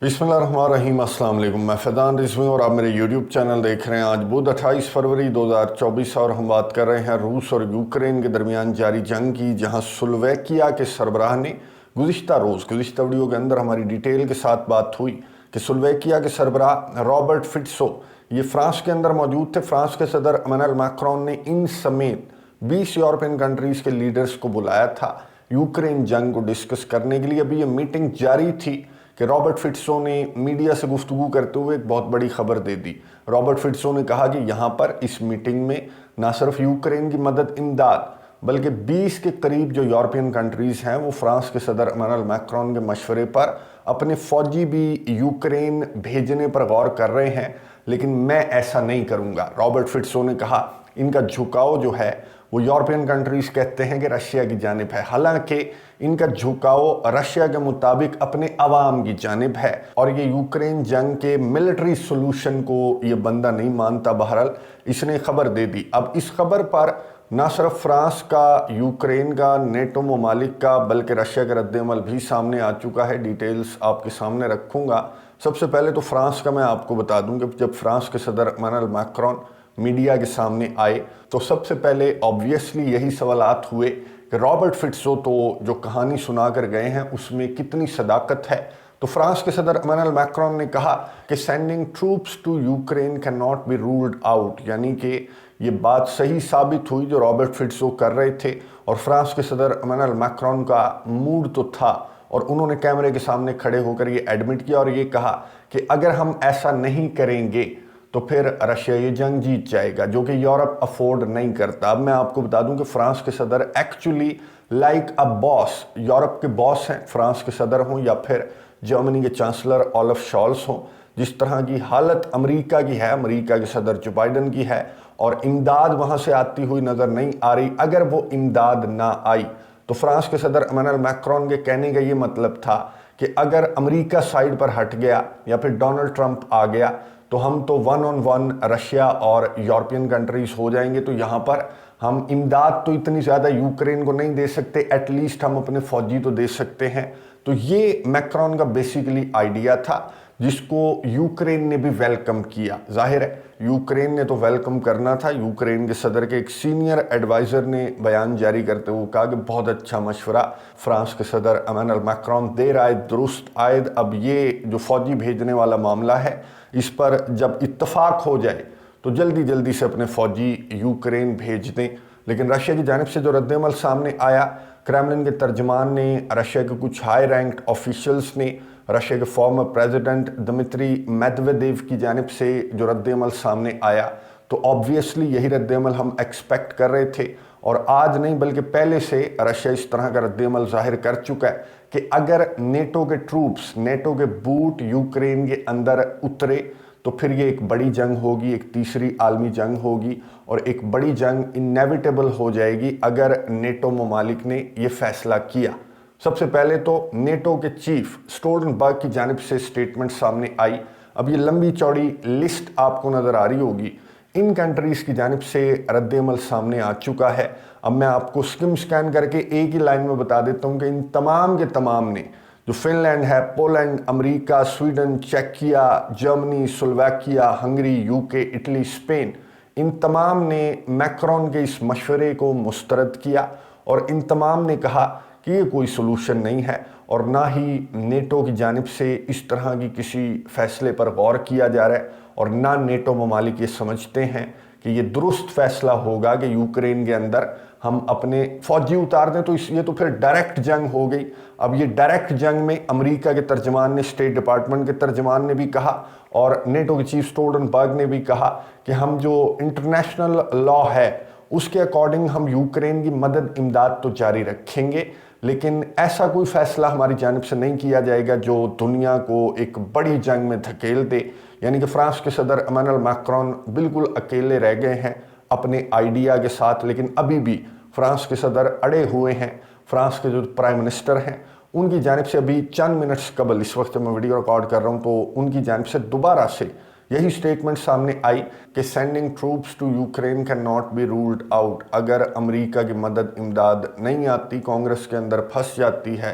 बिस्मिल्लाहिर्रहमानिर्रहीम, अस्सलाम वालेकुम। मैं फैज़ान रिजवी और आप मेरे यूट्यूब चैनल देख रहे हैं। आज बुध 28 फरवरी 2024 और हम बात कर रहे हैं रूस और यूक्रेन के दरमियान जारी जंग की, जहां स्लोवाकिया के सरबराह ने गुज़िश्ता वीडियो के अंदर हमारी डिटेल के साथ बात हुई कि स्लोवाकिया के सरबराह रॉबर्ट फिट्सो ये फ्रांस के अंदर मौजूद थे। फ्रांस के सदर इमैनुअल मैक्रोन ने इन समेत 20 यूरोपियन कंट्रीज़ के लीडर्स को बुलाया था यूक्रेन जंग को डिस्कस करने के लिए। अभी ये मीटिंग जारी थी कि रॉबर्ट फिट्सो ने मीडिया से गुफ्तगू करते हुए एक बहुत बड़ी खबर दे दी। रॉबर्ट फिट्सो ने कहा कि यहाँ पर इस मीटिंग में ना सिर्फ यूक्रेन की मदद इमदाद बल्कि 20 के करीब जो यूरोपियन कंट्रीज़ हैं वो फ्रांस के सदर इमैनुअल मैक्रोन के मशवरे पर अपने फ़ौजी भी यूक्रेन भेजने पर गौर कर रहे हैं, लेकिन मैं ऐसा नहीं करूँगा। रॉबर्ट फिट्सो ने कहा इनका झुकाव जो है वो यूरोपियन कंट्रीज़ कहते हैं कि रशिया की जानिब है, हालांकि इनका झुकाव रशिया के मुताबिक अपने अवाम की जानिब है और ये यूक्रेन जंग के मिलिट्री सोल्यूशन को ये बंदा नहीं मानता। बहरहाल इसने खबर दे दी। अब इस खबर पर ना सिर्फ फ्रांस का, यूक्रेन का, नेटो ममालिक का, बल्कि रशिया का रद्द-ए-अमल भी सामने आ चुका है। डिटेल्स आपके सामने रखूँगा। सबसे पहले तो फ्रांस का मैं आपको बता दूँ कि जब फ्रांस के सदर इमैनुअल मैक्रोन मीडिया के सामने आए तो सबसे पहले ऑब्वियसली यही सवालात हुए कि रॉबर्ट फिट्सो तो जो कहानी सुना कर गए हैं उसमें कितनी सदाकत है। तो फ्रांस के सदर इमैनुअल मैक्रोन ने कहा कि sending troops to Ukraine can not be ruled out, यानी कि ये बात सही साबित हुई जो रॉबर्ट फिट्सो कर रहे थे। और फ्रांस के सदर इमैनुअल मैक्रोन का मूड तो था और उन्होंने कैमरे के सामने खड़े होकर ये एडमिट किया और ये कहा कि अगर हम ऐसा नहीं करेंगे तो फिर रशिया ये जंग जीत जाएगा, जो कि यूरोप अफोर्ड नहीं करता। अब मैं आपको बता दूं कि फ्रांस के सदर actually like a boss, Europe के बॉस हैं, फ्रांस के सदर हों या फिर जर्मनी के चांसलर ओलाफ शॉल्स हों। जिस तरह की हालत अमेरिका की है, अमेरिका के सदर जो बाइडन की है, और इमदाद वहाँ से आती हुई नज़र नहीं आ रही। अगर वो इमदाद ना आई तो फ्रांस के सदर इमैनुअल मैक्रोन के कहने का ये मतलब था कि अगर अमेरिका साइड पर हट गया या फिर डोनाल्ड ट्रंप आ गया तो हम तो 1-on-1 रशिया और यूरोपियन कंट्रीज़ हो जाएंगे। तो यहाँ पर हम इमदाद तो इतनी ज़्यादा यूक्रेन को नहीं दे सकते, एटलीस्ट हम अपने फौजी तो दे सकते हैं। तो ये मैक्रोन का बेसिकली आइडिया था जिसको यूक्रेन ने भी वेलकम किया। जाहिर है यूक्रेन ने तो वेलकम करना था। यूक्रेन के सदर के एक सीनियर एडवाइज़र ने बयान जारी करते हुए कहा कि बहुत अच्छा मशवरा फ्रांस के सदर इमैनुअल मैक्रोन दे रहा है, दुरुस्त आयद। अब ये जो फ़ौजी भेजने वाला मामला है इस पर जब इत्तफाक हो जाए तो जल्दी जल्दी से अपने फ़ौजी यूक्रेन भेज दें। लेकिन रशिया की जानिब से जो रद्द-ए-अमल सामने आया, क्रेमलिन के तर्जमान ने, रशिया के कुछ हाई रैंक्ड ऑफिशियल्स ने, रशिया के फॉर्मर प्रेसिडेंट दिमित्री मेदवेदेव की जानिब से जो रद्द-ए-अमल सामने आया, तो ऑब्वियसली यही रद्द-ए-अमल हम एक्सपेक्ट कर रहे थे। और आज नहीं बल्कि पहले से रशिया इस तरह का रद्द-ए-अमल जाहिर कर चुका है कि अगर नेटो के ट्रूप्स, नेटो के बूट यूक्रेन के अंदर उतरे तो फिर ये एक बड़ी जंग होगी, एक तीसरी आलमी जंग होगी और एक बड़ी जंग इनएविटेबल हो जाएगी अगर नेटो ममालिक ने ये फैसला किया। सबसे पहले तो नेटो के चीफ स्टोल्टनबर्ग की जानिब से स्टेटमेंट सामने आई। अब ये लंबी चौड़ी लिस्ट आपको नज़र आ रही होगी। इन कंट्रीज़ की जानिब से रद्द-ए-अमल सामने आ चुका है। अब मैं आपको स्कैन करके एक ही लाइन में बता देता हूँ कि इन तमाम के तमाम ने, जो फिनलैंड है, पोलैंड, अमेरिका, स्वीडन, चेकिया, Germany, Slovakia, Hungary, UK, Italy, Spain, इन तमाम ने मैक्रोन के इस मशवरे को मुस्तरद किया और इन तमाम ने कहा कि ये कोई सलूशन नहीं है और ना ही नेटो की जानिब से इस तरह की किसी फैसले पर गौर किया जा रहा है और ना नेटो ममालिक ये समझते हैं कि ये दुरुस्त फैसला होगा कि यूक्रेन के अंदर हम अपने फौजी उतार दें। तो ये तो फिर डायरेक्ट जंग हो गई। अब ये डायरेक्ट जंग में अमेरिका के तर्जमान ने, स्टेट डिपार्टमेंट के तर्जमान ने भी कहा और नेटो के चीफ स्टोल्टनबर्ग ने भी कहा कि हम जो इंटरनेशनल लॉ है उसके अकॉर्डिंग हम यूक्रेन की मदद इमदाद तो जारी रखेंगे, लेकिन ऐसा कोई फैसला हमारी जानिब से नहीं किया जाएगा जो दुनिया को एक बड़ी जंग में धकेल दे। यानी कि फ्रांस के सदर इमैनुअल मैक्रोन बिल्कुल अकेले रह गए हैं अपने आइडिया के साथ, लेकिन अभी भी फ्रांस के सदर अड़े हुए हैं। फ्रांस के जो प्राइम मिनिस्टर हैं उनकी जानिब से अभी चंद मिनट्स कबल, इस वक्त मैं वीडियो रिकॉर्ड कर रहा हूँ, तो उनकी जानिब से दोबारा से यही स्टेटमेंट सामने आई कि sending troops to Ukraine can not be ruled out. अगर अमेरिका की मदद इमदाद नहीं आती, कांग्रेस के अंदर फंस जाती है,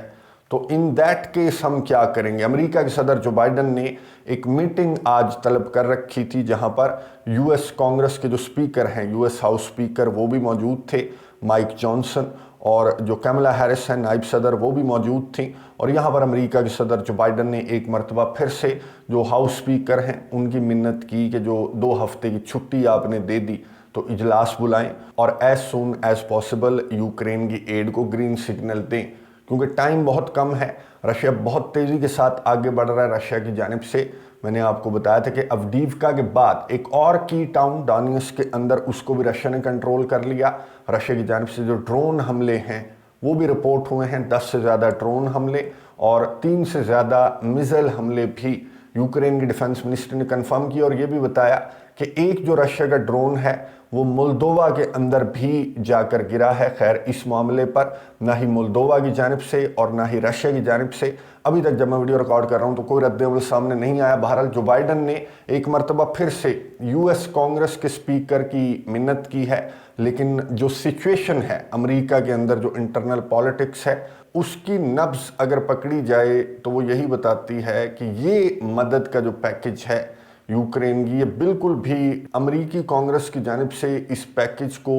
तो इन दैट केस हम क्या करेंगे। अमेरिका के सदर जो बाइडन ने एक मीटिंग आज तलब कर रखी थी जहां पर यूएस कांग्रेस के जो स्पीकर हैं, यूएस हाउस स्पीकर, वो भी मौजूद थे, माइक जॉनसन, और जो कमला हैरिस है नायब सदर, वो भी मौजूद थी। और यहाँ पर अमेरिका के सदर जो बाइडन ने एक मरतबा फिर से जो हाउस स्पीकर हैं उनकी मिन्नत की कि जो 2 हफ्ते की छुट्टी आपने दे दी तो इजलास बुलाएं और as soon as possible Ukraine की एड को ग्रीन सिग्नल दें, क्योंकि टाइम बहुत कम है। रशिया बहुत तेज़ी के साथ आगे बढ़ रहा है। रशिया की जानिब से मैंने आपको बताया था कि अवडीवका के बाद एक और की टाउन डोनेट्स्क के अंदर, उसको भी रशिया ने कंट्रोल कर लिया। रशिया की जानिब से जो ड्रोन हमले हैं वो भी रिपोर्ट हुए हैं, 10 से ज़्यादा ड्रोन हमले और 3 से ज़्यादा मिसाइल हमले भी यूक्रेन के डिफेंस मिनिस्टर ने कंफर्म किया। और ये भी बताया कि एक जो रशिया का ड्रोन है वो मोल्दोवा के अंदर भी जाकर गिरा है। खैर, इस मामले पर ना ही मोल्दोवा की जानिब से और ना ही रशिया की जानिब से अभी तक, जब मैं वीडियो रिकॉर्ड कर रहा हूं, तो कोई रद्द-ए-अमल सामने नहीं आया। बहरहाल जो बाइडन ने एक मरतबा फिर से यूएस कांग्रेस के स्पीकर की मिन्नत की है, लेकिन जो सिचुएशन है अमेरिका के अंदर, जो इंटरनल पॉलिटिक्स है, उसकी नब्ज अगर पकड़ी जाए तो वो यही बताती है कि ये मदद का जो पैकेज है यूक्रेन की, ये बिल्कुल भी अमेरिकी कांग्रेस की जानिब से इस पैकेज को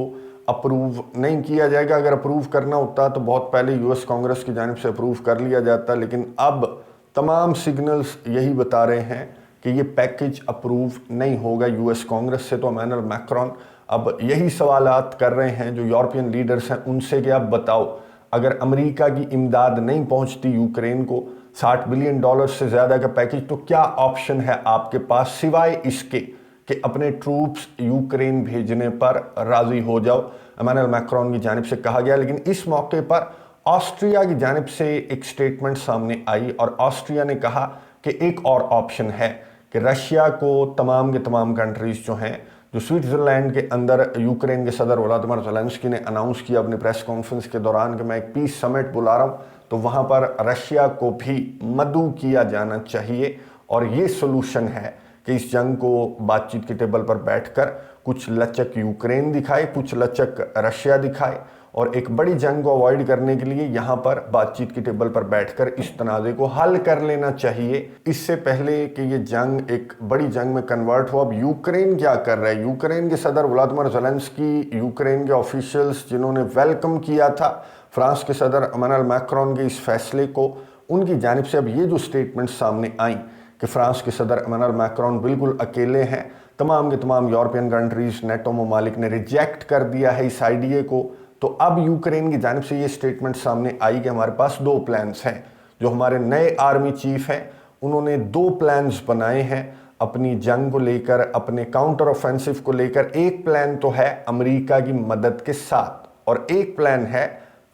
अप्रूव नहीं किया जाएगा। अगर अप्रूव करना होता तो बहुत पहले यूएस कांग्रेस की जानिब से अप्रूव कर लिया जाता, लेकिन अब तमाम सिग्नल्स यही बता रहे हैं कि ये पैकेज अप्रूव नहीं होगा यूएस कांग्रेस से। तो इमैनुअल मैक्रोन अब यही सवालात कर रहे हैं जो यूरोपियन लीडर्स हैं उनसे कि अब बताओ, अगर अमेरिका की इमदाद नहीं पहुंचती यूक्रेन को, $60 बिलियन से ज़्यादा का पैकेज, तो क्या ऑप्शन है आपके पास सिवाय इसके कि अपने ट्रूप्स यूक्रेन भेजने पर राज़ी हो जाओ। इमैनुअल मैक्रोन की जानिब से कहा गया। लेकिन इस मौके पर ऑस्ट्रिया की जानिब से एक स्टेटमेंट सामने आई और ऑस्ट्रिया ने कहा कि एक और ऑप्शन है कि रशिया को तमाम के तमाम कंट्रीज़ जो हैं, जो स्विट्ज़रलैंड के अंदर यूक्रेन के सदर व्लादिमीर ज़ेलेंस्की ने अनाउंस किया अपनी प्रेस कॉन्फ्रेंस के दौरान कि मैं एक पीस समिट बुला रहा हूँ, तो वहाँ पर रशिया को भी मदऊ किया जाना चाहिए। और ये सोल्यूशन है कि इस जंग को बातचीत के टेबल पर बैठकर कुछ लचक यूक्रेन दिखाए, कुछ लचक रशिया दिखाए, और एक बड़ी जंग को अवॉइड करने के लिए यहाँ पर बातचीत के टेबल पर बैठकर इस तनाज़े को हल कर लेना चाहिए, इससे पहले कि ये जंग एक बड़ी जंग में कन्वर्ट हो। अब यूक्रेन क्या कर रहा है? यूक्रेन के सदर व्लादिमीर ज़ेलेंस्की, यूक्रेन के ऑफिशियल्स जिन्होंने वेलकम किया था फ्रांस के सदर इमैनुअल मैक्रोन के इस फैसले को, उनकी जानिब से अब ये जो स्टेटमेंट सामने आई कि फ्रांस के सदर इमैनुअल मैक्रोन बिल्कुल अकेले हैं, तमाम के तमाम यूरोपियन कंट्रीज़, नेटो ममालिक ने रिजेक्ट कर दिया है इस आइडिया को। तो अब यूक्रेन की जानिब से ये स्टेटमेंट सामने आई कि हमारे पास 2 प्लान्स हैं। जो हमारे नए आर्मी चीफ हैं उन्होंने 2 प्लान्स बनाए हैं अपनी जंग को लेकर, अपने काउंटर ऑफेंसिव को लेकर। एक प्लान तो है अमेरिका की मदद के साथ और एक प्लान है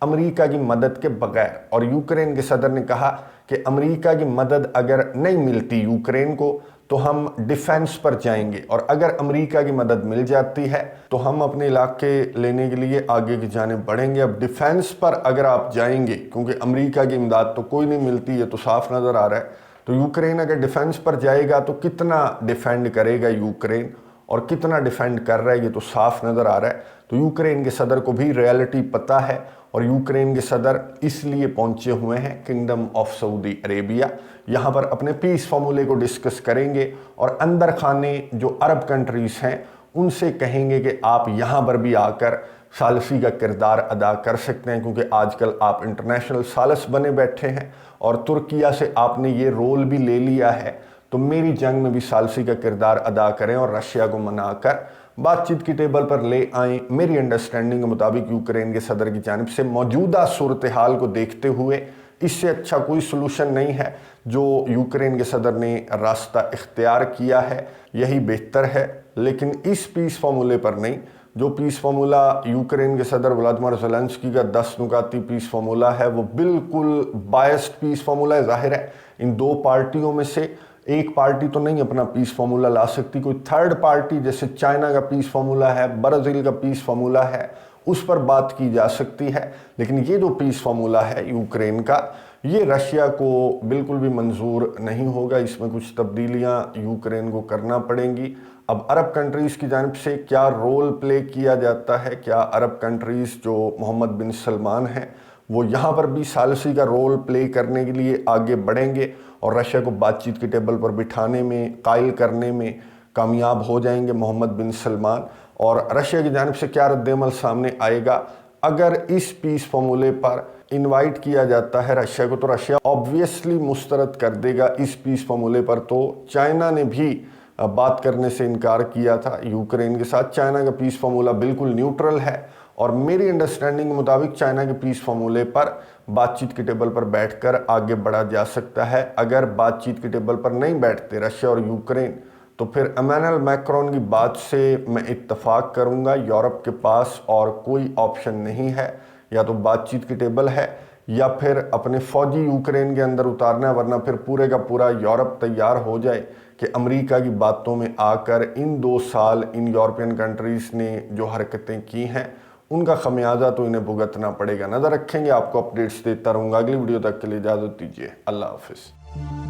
अमेरिका की मदद के बगैर। और यूक्रेन के सदर ने कहा कि अमेरिका की मदद अगर नहीं मिलती यूक्रेन को तो हम डिफेंस पर जाएंगे, और अगर अमेरिका की मदद मिल जाती है तो हम अपने इलाके लेने के लिए आगे की जानिब बढ़ेंगे। अब डिफेंस पर अगर आप जाएंगे, क्योंकि अमेरिका की इमदाद तो कोई नहीं मिलती, है तो साफ नज़र आ रहा है, तो यूक्रेन अगर डिफेंस पर जाएगा तो कितना डिफेंड करेगा यूक्रेन, और कितना डिफेंड कर रहा है ये तो साफ नज़र आ रहा है। तो यूक्रेन के सदर को भी रियलिटी पता है, और यूक्रेन के सदर इसलिए पहुंचे हुए हैं किंगडम ऑफ सऊदी अरेबिया। यहाँ पर अपने पीस फार्मूले को डिस्कस करेंगे और अंदर खाने जो अरब कंट्रीज़ हैं उनसे कहेंगे कि आप यहाँ पर भी आकर सालसी का किरदार अदा कर सकते हैं, क्योंकि आजकल आप इंटरनेशनल सालस बने बैठे हैं और तुर्किया से आपने ये रोल भी ले लिया है, तो मेरी जंग में भी सालसी का किरदार अदा करें और रशिया को मनाकर बातचीत की टेबल पर ले आएं। मेरी अंडरस्टैंडिंग के मुताबिक यूक्रेन के सदर की जानिब से मौजूदा सूरत हाल को देखते हुए इससे अच्छा कोई सलूशन नहीं है। जो यूक्रेन के सदर ने रास्ता इख्तियार किया है यही बेहतर है, लेकिन इस पीस फार्मूले पर नहीं। जो पीस फार्मूला यूक्रेन के सदर व्लादिमीर ज़ेलेंस्की का 10 नुकाती पीस फार्मूला है वो बिल्कुल बायस्ड पीस फार्मूला है। जाहिर है इन 2 पार्टियों में से एक पार्टी तो नहीं अपना पीस फार्मूला ला सकती, कोई थर्ड पार्टी जैसे चाइना का पीस फार्मूला है, ब्राज़ील का पीस फार्मूला है, उस पर बात की जा सकती है। लेकिन ये जो पीस फार्मूला है यूक्रेन का, ये रशिया को बिल्कुल भी मंजूर नहीं होगा। इसमें कुछ तब्दीलियां यूक्रेन को करना पड़ेंगी। अब अरब कंट्रीज़ की जानिब से क्या रोल प्ले किया जाता है, क्या अरब कंट्रीज़ जो मोहम्मद बिन सलमान हैं وہ यहाँ पर भी सालिसी का रोल प्ले करने के लिए आगे बढ़ेंगे और रशिया को बातचीत की टेबल पर बिठाने में, कायल करने में कामयाब हो जाएंगे मोहम्मद बिन सलमान। और रशिया की जानिब से क्या रद्द-ए-अमल सामने आएगा अगर इस पीस फॉर्मूले पर इनवाइट किया जाता है रशिया को, तो रशिया ऑब्वियसली मुस्तरद कर देगा इस पीस फॉर्मूले पर। तो चाइना ने भी बात करने से इनकार किया था यूक्रेन के साथ। चाइना का पीस फॉर्मूला बिल्कुल न्यूट्रल है और मेरी अंडरस्टैंडिंग के मुताबिक चाइना के पीस फॉर्मूले पर बातचीत की टेबल पर बैठकर आगे बढ़ा जा सकता है। अगर बातचीत की टेबल पर नहीं बैठते रशिया और यूक्रेन, तो फिर इमैनुअल मैक्रोन की बात से मैं इत्तफाक करूंगा। यूरोप के पास और कोई ऑप्शन नहीं है, या तो बातचीत की टेबल है या फिर अपने फौजी यूक्रेन के अंदर उतारना है, वरना फिर पूरे का पूरा यूरोप तैयार हो जाए कि अमेरिका की बातों में आकर इन 2 साल इन यूरोपियन कंट्रीज़ ने जो हरकतें की हैं उनका खमियाजा तो इन्हें भुगतना पड़ेगा। नज़र रखेंगे, आपको अपडेट्स देता रहूँगा। अगली वीडियो तक के लिए इजाज़त दीजिए। अल्लाह हाफिज़।